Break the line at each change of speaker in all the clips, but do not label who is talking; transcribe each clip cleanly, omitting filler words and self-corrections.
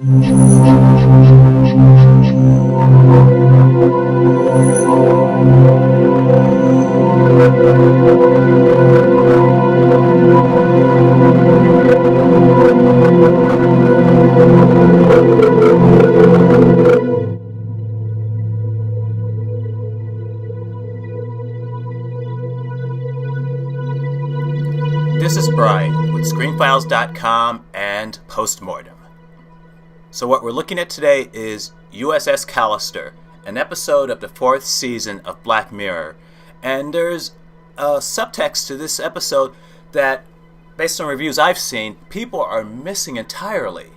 This is Brian with ScreenFiles.com and Postmortem. So what we're looking at today is U.S.S. Callister, an episode of the 4th season of Black Mirror. And there's a subtext to this episode that, based on reviews I've seen, people are missing entirely.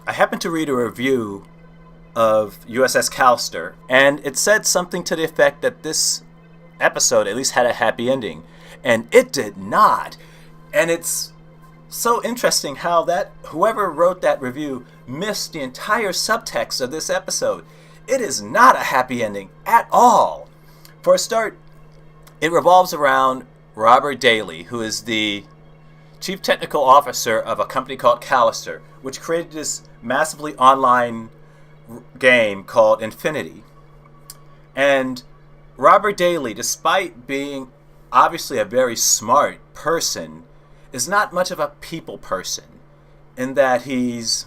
I happened to read a review of U.S.S. Callister, and it said something to the effect that this episode at least had a happy ending. And it did not. And it's so interesting how that whoever wrote that review missed the entire subtext of this episode. It is not a happy ending at all. For a start, it revolves around Robert Daly, who is the chief technical officer of a company called Callister, which created this massively online game called Infinity. And Robert Daly, despite being obviously a very smart person, is not much of a people person, in that he's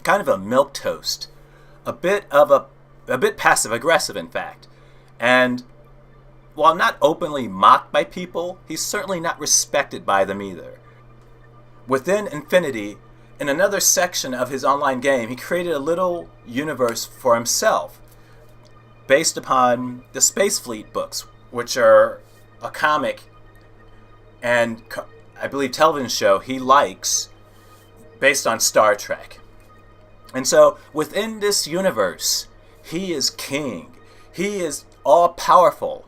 kind of a milquetoast, a bit passive aggressive, in fact. And while not openly mocked by people, he's certainly not respected by them either. Within Infinity, in another section of his online game, he created a little universe for himself based upon the Space Fleet books, which are a comic and I believe television show he likes based on Star Trek. And so within this universe, he is king. He is all-powerful,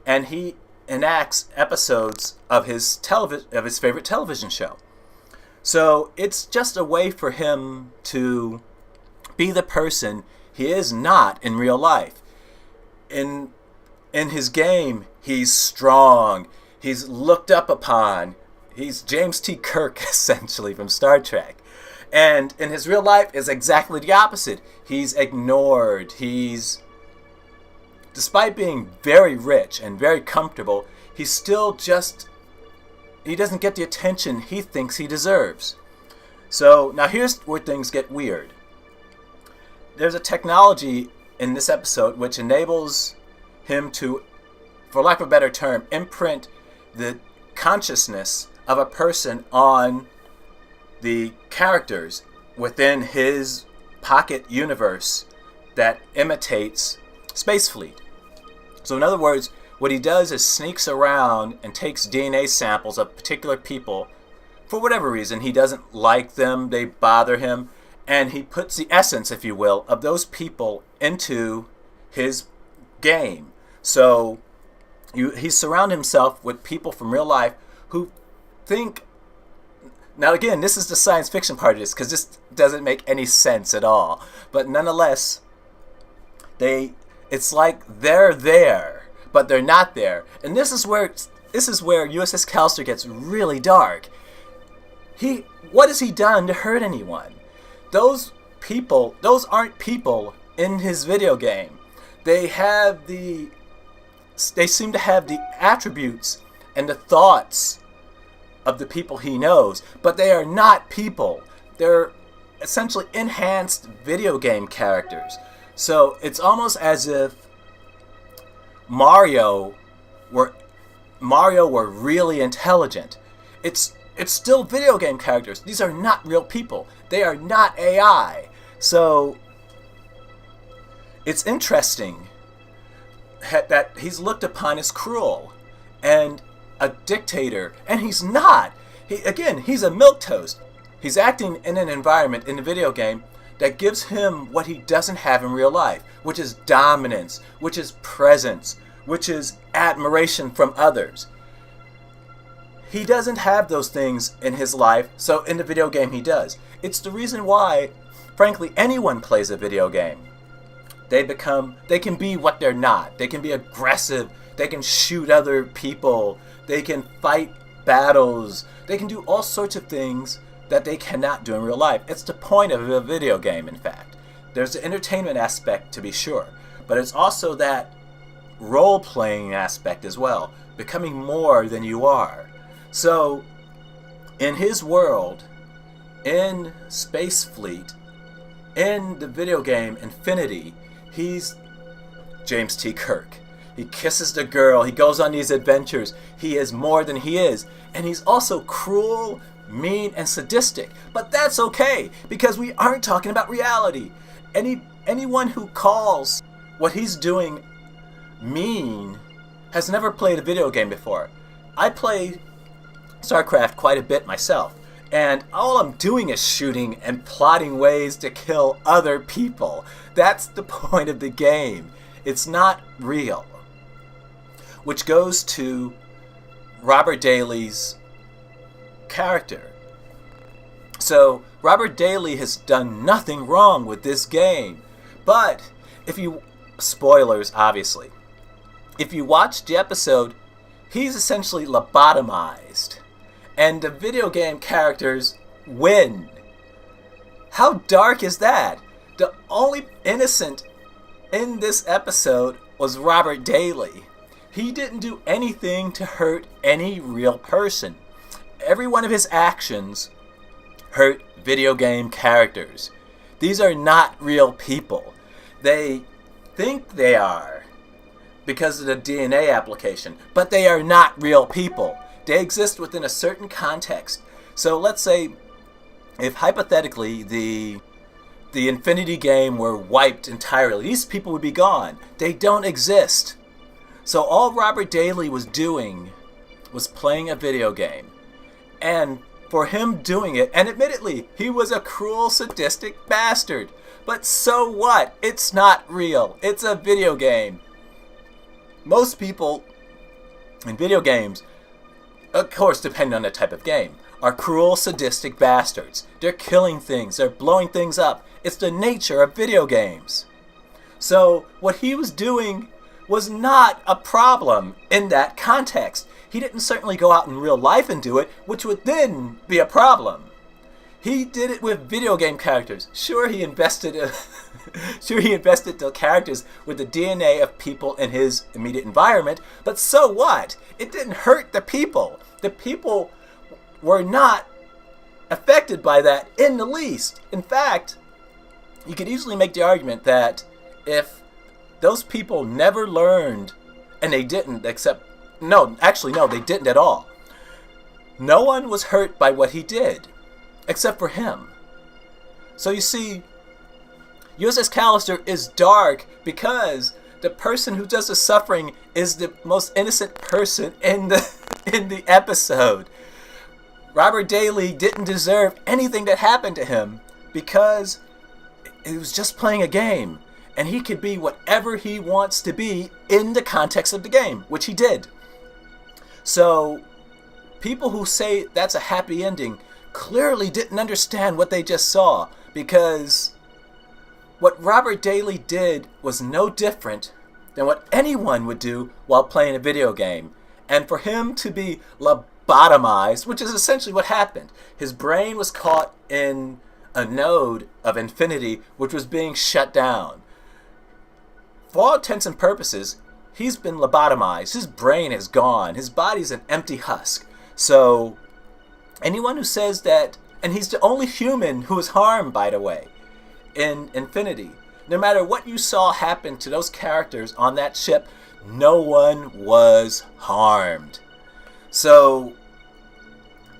and he enacts episodes of his favorite television show. So it's just a way for him to be the person he is not in real life. In his game, he's strong. He's looked up upon. He's James T. Kirk, essentially, from Star Trek. And in his real life is exactly the opposite. He's ignored. Despite being very rich and very comfortable, he doesn't get the attention he thinks he deserves. So now here's where things get weird. There's a technology in this episode which enables him to, for lack of a better term, imprint the consciousness of a person on the characters within his pocket universe that imitates Space Fleet. So in other words, what he does is sneaks around and takes DNA samples of particular people for whatever reason. He doesn't like them, they bother him, and he puts the essence, if you will, of those people into his game. So he surrounds himself with people from real life who think... Now again, this is the science fiction part of this, because this doesn't make any sense at all. But nonetheless, it's like they're there, but they're not there. And this is where U.S.S. Callister gets really dark. What has he done to hurt anyone? Those aren't people in his video game. They seem to have the attributes and the thoughts of the people he knows, but they are not people. They're essentially enhanced video game characters. So it's almost as if Mario were really intelligent. It's still video game characters. These are not real people. They are not AI. So it's interesting that he's looked upon as cruel and a dictator, and he's not. He's a milquetoast. He's acting in an environment in the video game that gives him what he doesn't have in real life, which is dominance, which is presence, which is admiration from others. He doesn't have those things in his life, so in the video game he does. It's the reason why, frankly, anyone plays a video game. They can be what they're not. They can be aggressive. They can shoot other people. They can fight battles. They can do all sorts of things that they cannot do in real life. It's the point of a video game, in fact. There's the entertainment aspect, to be sure, but it's also that role-playing aspect as well, becoming more than you are. So, in his world, in Space Fleet, in the video game Infinity, he's James T. Kirk. He kisses the girl, he goes on these adventures, he is more than he is, and he's also cruel, mean, and sadistic. But that's okay, because we aren't talking about reality. Anyone who calls what he's doing mean has never played a video game before. I play StarCraft quite a bit myself, and all I'm doing is shooting and plotting ways to kill other people. That's the point of the game. It's not real. Which goes to Robert Daly's character. So, Robert Daly has done nothing wrong with this game. But, spoilers, obviously. If you watch the episode, he's essentially lobotomized. And the video game characters win. How dark is that? The only innocent in this episode was Robert Daly. He didn't do anything to hurt any real person. Every one of his actions hurt video game characters. These are not real people. They think they are because of the DNA application, but they are not real people. They exist within a certain context. So let's say if hypothetically the Infinity game were wiped entirely, these people would be gone. They don't exist. So all Robert Daly was doing was playing a video game. And for him doing it, and admittedly, he was a cruel, sadistic bastard. But so what? It's not real. It's a video game. Most people in video games, of course, depending on the type of game, are cruel, sadistic bastards. They're killing things. They're blowing things up. It's the nature of video games. So what he was doing was not a problem in that context. He didn't certainly go out in real life and do it, which would then be a problem. He did it with video game characters. Sure, he invested the characters with the DNA of people in his immediate environment, but so what? It didn't hurt the people. The people were not affected by that in the least. In fact, you could easily make the argument that if those people never learned, and they didn't they didn't at all. No one was hurt by what he did, except for him. So you see, U.S.S. Callister is dark because the person who does the suffering is the most innocent person in the episode. Robert Daly didn't deserve anything that happened to him because he was just playing a game. And he could be whatever he wants to be in the context of the game, which he did. So, people who say that's a happy ending clearly didn't understand what they just saw, because what Robert Daly did was no different than what anyone would do while playing a video game. And for him to be lobotomized, which is essentially what happened, his brain was caught in a node of Infinity which was being shut down. For all intents and purposes, he's been lobotomized. His brain is gone. His body's an empty husk. So, anyone who says that, and he's the only human who was harmed, by the way, in Infinity. No matter what you saw happen to those characters on that ship, no one was harmed. So,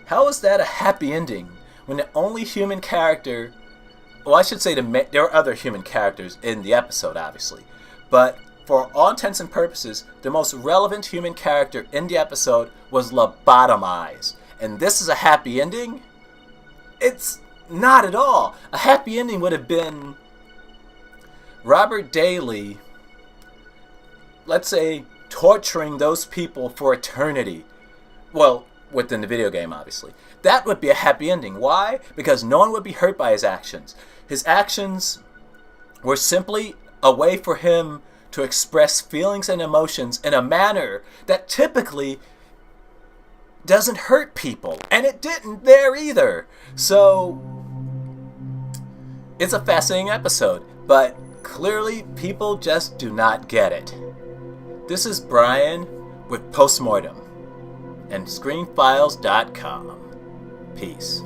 how is that a happy ending when the only human character, well, I should say there were other human characters in the episode, obviously. But for all intents and purposes, the most relevant human character in the episode was lobotomized. And this is a happy ending? It's not at all. A happy ending would have been Robert Daly, let's say, torturing those people for eternity. Well, within the video game, obviously. That would be a happy ending. Why? Because no one would be hurt by his actions. His actions were simply a way for him to express feelings and emotions in a manner that typically doesn't hurt people, and it didn't there either. So it's a fascinating episode, but clearly people just do not get it. This is Brian with Postmortem and ScreenFiles.com. Peace.